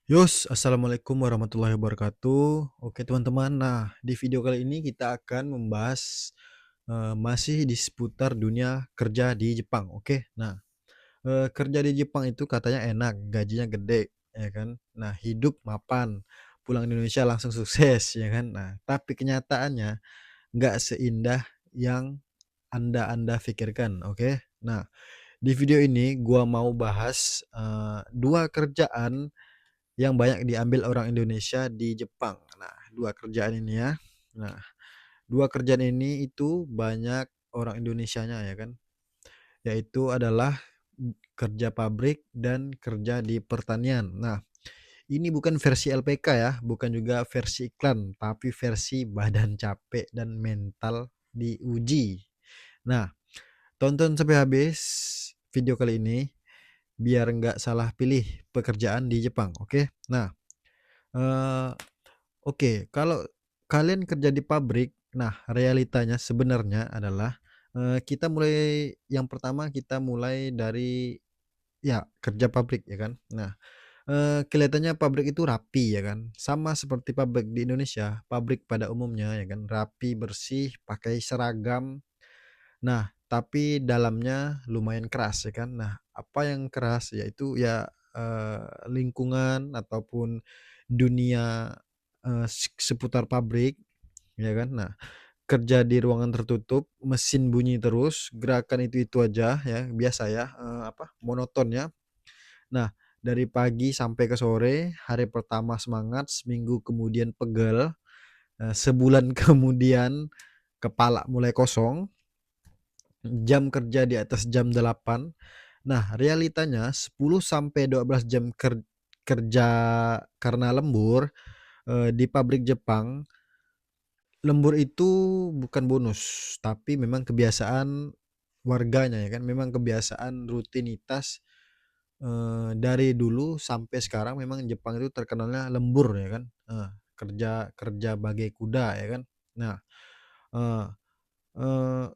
Assalamualaikum warahmatullahi wabarakatuh. Oke teman-teman, nah di video kali ini kita akan membahas masih di seputar dunia kerja di Jepang. Oke, nah kerja di Jepang itu katanya enak, gajinya gede, ya kan. Nah hidup mapan, pulang Indonesia langsung sukses, ya kan. Nah tapi kenyataannya nggak seindah yang anda pikirkan. Oke, nah di video ini gua mau bahas dua kerjaan yang banyak diambil orang Indonesia di Jepang. Nah, 2 kerjaan ini ya. Nah, 2 kerjaan ini itu banyak orang Indonesianya ya kan, yaitu adalah kerja pabrik dan kerja di pertanian. Nah, ini bukan versi LPK ya, bukan juga versi iklan, tapi versi badan capek dan mental diuji. Nah, tonton sampai habis video kali ini biar nggak salah pilih pekerjaan di Jepang, oke? Nah, eee oke, kalau kalian kerja di pabrik, nah realitanya sebenarnya adalah, kita mulai yang pertama kita mulai dari ya kerja pabrik ya kan. Nah, kelihatannya pabrik itu rapi ya kan, sama seperti pabrik di Indonesia, pabrik pada umumnya ya kan, rapi, bersih, pakai seragam. Nah, tapi dalamnya lumayan keras ya kan. Nah, apa yang keras, yaitu ya, lingkungan ataupun dunia, seputar pabrik, ya kan. Nah, kerja di ruangan tertutup, mesin bunyi terus, gerakan itu aja ya, biasa ya, monoton ya. Nah, dari pagi sampai ke sore, hari pertama semangat, seminggu kemudian pegel, sebulan kemudian kepala mulai kosong, jam kerja di atas jam 8. Nah, realitanya 10 sampai 12 jam kerja karena lembur, di pabrik Jepang. Lembur itu bukan bonus, tapi memang kebiasaan warganya ya kan, memang kebiasaan rutinitas, dari dulu sampai sekarang memang Jepang itu terkenalnya lembur ya kan, kerja kerja bagai kuda ya kan. Nah, eee eee,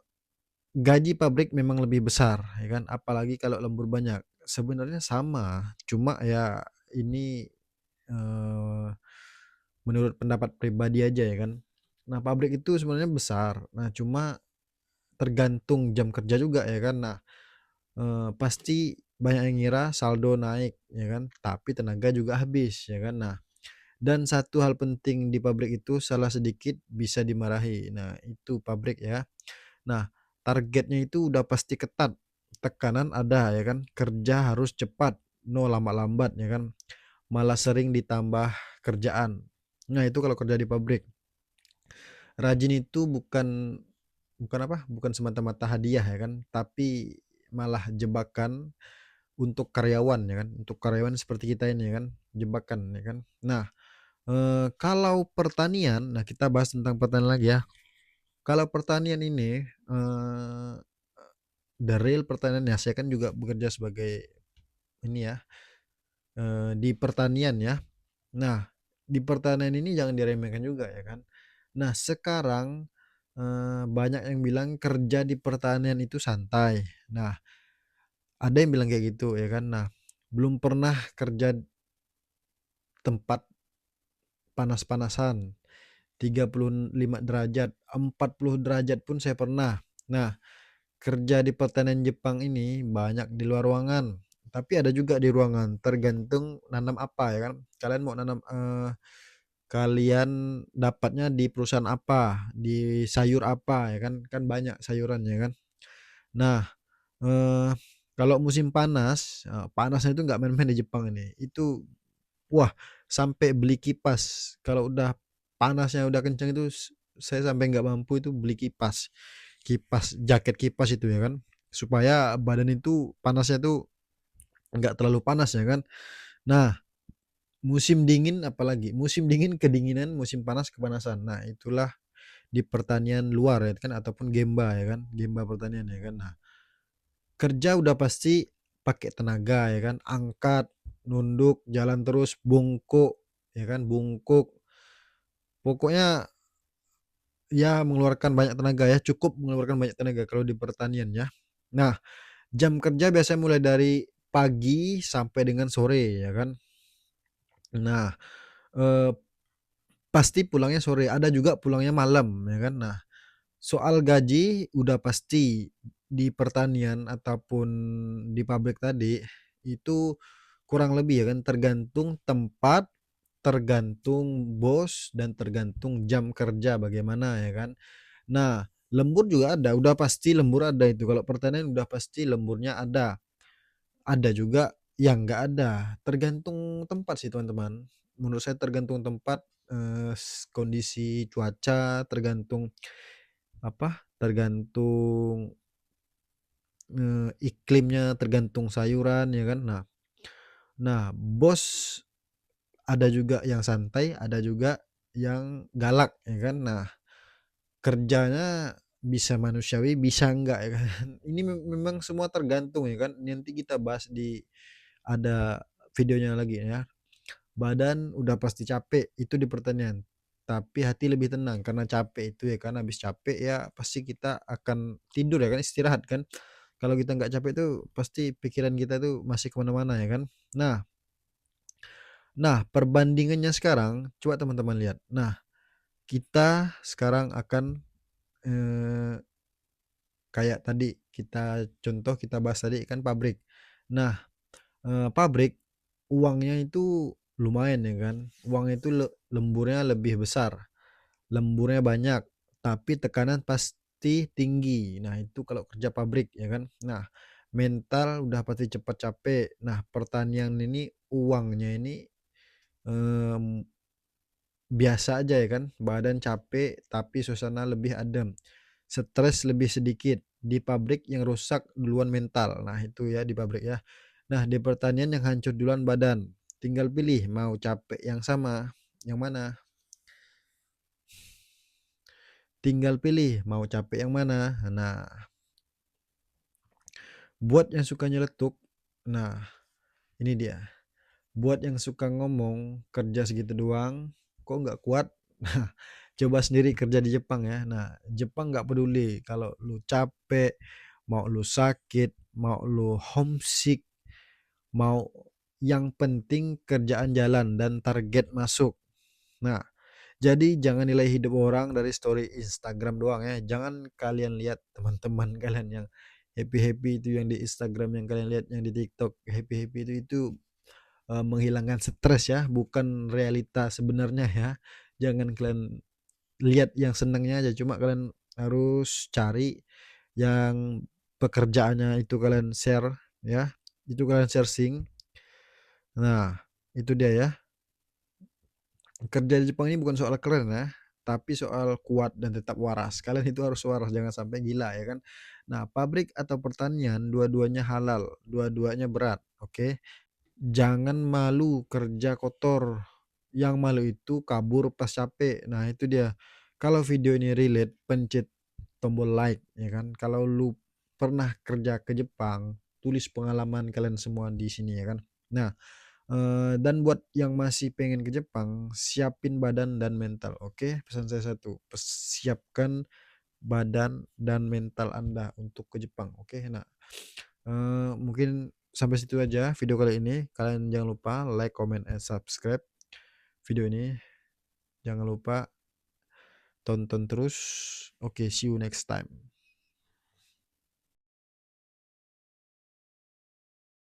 gaji pabrik memang lebih besar ya kan, apalagi kalau lembur banyak. Sebenarnya sama, cuma ya ini, eee, menurut pendapat pribadi aja ya kan. Nah, pabrik itu sebenarnya besar, nah cuma tergantung jam kerja juga ya kan. Nah, pasti banyak yang ngira saldo naik ya kan, tapi tenaga juga habis ya kan. Nah, dan satu hal penting di pabrik itu salah sedikit bisa dimarahi. Nah, itu pabrik ya. Nah, targetnya itu udah pasti ketat, tekanan ada ya kan, kerja harus cepat, no lambat-lambat ya kan, malah sering ditambah kerjaan. Nah, itu kalau kerja di pabrik. Rajin itu bukan semata-mata hadiah ya kan, tapi malah jebakan untuk karyawan ya kan, untuk karyawan seperti kita ini ya kan, jebakan ya kan. Nah, kalau pertanian, nah kita bahas tentang pertanian lagi ya. Kalau pertanian ini, the real pertanian ya, saya kan juga bekerja sebagai ini ya, di pertanian ya. Nah, di pertanian ini jangan diremehkan juga ya kan. Nah, sekarang, banyak yang bilang kerja di pertanian itu santai. Nah, ada yang bilang kayak gitu ya kan. Nah, belum pernah kerja tempat panas-panasan, 35 derajat, 40 derajat pun saya pernah. Nah, kerja di pertanian Jepang ini banyak di luar ruangan, tapi ada juga di ruangan, tergantung nanam apa ya kan. Kalian mau nanam, kalian dapatnya di perusahaan apa, di sayur apa ya kan, kan banyak sayuran ya kan. Nah, eee, kalau musim panas, panasnya itu nggak main-main di Jepang ini. Itu wah, sampai beli kipas, kalau udah panasnya udah kencang itu saya sampai nggak mampu itu beli kipas. Kipas, jaket kipas itu ya kan, supaya badan itu panasnya itu nggak terlalu panas ya kan. Nah, musim dingin apalagi, musim dingin kedinginan, musim panas kepanasan. Nah, itulah di pertanian luar ya kan ataupun gemba ya kan, gemba pertanian ya kan. Nah, kerja udah pasti pakai tenaga ya kan, angkat, nunduk, jalan terus, bungkuk ya kan, bungkuk. Pokoknya ya mengeluarkan banyak tenaga ya, cukup mengeluarkan banyak tenaga kalau di pertanian ya. Nah, jam kerja biasanya mulai dari pagi sampai dengan sore ya kan. Nah, eee, pasti pulangnya sore, ada juga pulangnya malam, ya kan. Nah, soal gaji udah pasti di pertanian ataupun di pabrik tadi, itu kurang lebih ya kan tergantung tempat, tergantung bos, dan tergantung jam kerja bagaimana ya kan. Nah, lembur juga ada, udah pasti lembur ada itu, kalau pertanian udah pasti lemburnya ada. Ada juga yang nggak ada, tergantung tempat sih teman-teman. Menurut saya tergantung tempat, kondisi cuaca, tergantung apa, tergantung, iklimnya, tergantung sayuran ya kan. Nah, bos ada juga yang santai, ada juga yang galak ya kan. Nah, kerjanya bisa manusiawi, bisa enggak ya kan. Ini memang semua tergantung ya kan, nanti kita bahas di ada videonya lagi ya. Badan udah pasti capek, itu di pertanian, tapi hati lebih tenang karena capek itu ya kan, habis capek ya pasti kita akan tidur ya kan, istirahat kan. Kalau kita nggak capek tuh pasti pikiran kita tuh masih ke mana-mana ya kan. Nah nah perbandingannya sekarang coba teman-teman lihat. Nah, kita sekarang akan, eee, kayak tadi kita contoh kita bahas tadi kan pabrik. Nah, pabrik uangnya itu lumayan ya kan, uangnya itu lemburnya lebih besar. Lemburnya banyak, tapi tekanan pasti tinggi. Nah, itu kalau kerja pabrik ya kan. Nah, mental udah pasti cepat capek. Nah, pertanian ini uangnya ini, mmm, biasa aja ya kan, badan capek tapi suasana lebih adem, stres lebih sedikit. Di pabrik yang rusak duluan mental. Nah, itu ya di pabrik ya. Nah, di pertanian yang hancur duluan badan. Tinggal pilih mau capek yang sama, yang mana? Tinggal pilih mau capek yang mana. Nah, buat yang suka nyeletuk, nah ini dia. Buat yang suka ngomong kerja segitu doang, kok nggak kuat? Nah, coba sendiri kerja di Jepang ya. Nah, Jepang nggak peduli kalau lu capek, mau lu sakit, mau lu homesick, mau yang penting kerjaan jalan dan target masuk. Nah, jadi jangan nilai hidup orang dari story Instagram doang ya. Jangan kalian lihat teman-teman kalian yang happy-happy itu yang di Instagram, yang kalian lihat yang di TikTok happy-happy itu menghilangkan stres ya, bukan realita sebenarnya ya. Jangan kalian lihat yang senangnya aja, cuma kalian harus cari yang pekerjaannya itu kalian share ya. Itu kalian sharing. Nah, itu dia ya. Kerja di Jepang ini bukan soal keren ya, tapi soal kuat dan tetap waras. Kalian itu harus waras, jangan sampai gila ya kan. Nah, pabrik atau pertanian dua-duanya halal, dua-duanya berat, oke. Jangan malu kerja kotor, yang malu itu kabur pas capek. Nah, itu dia. Kalau video ini relate, pencet tombol like ya kan. Kalau lu pernah kerja ke Jepang, tulis pengalaman kalian semua di sini ya kan. Nah, dan buat yang masih pengen ke Jepang, siapin badan dan mental, oke? Pesan saya satu, siapkan badan dan mental Anda untuk ke Jepang, oke? Nah, mungkin sampai situ aja video kali ini. Kalian jangan lupa like, comment, and subscribe video ini. Jangan lupa tonton terus. Oke, see you next time.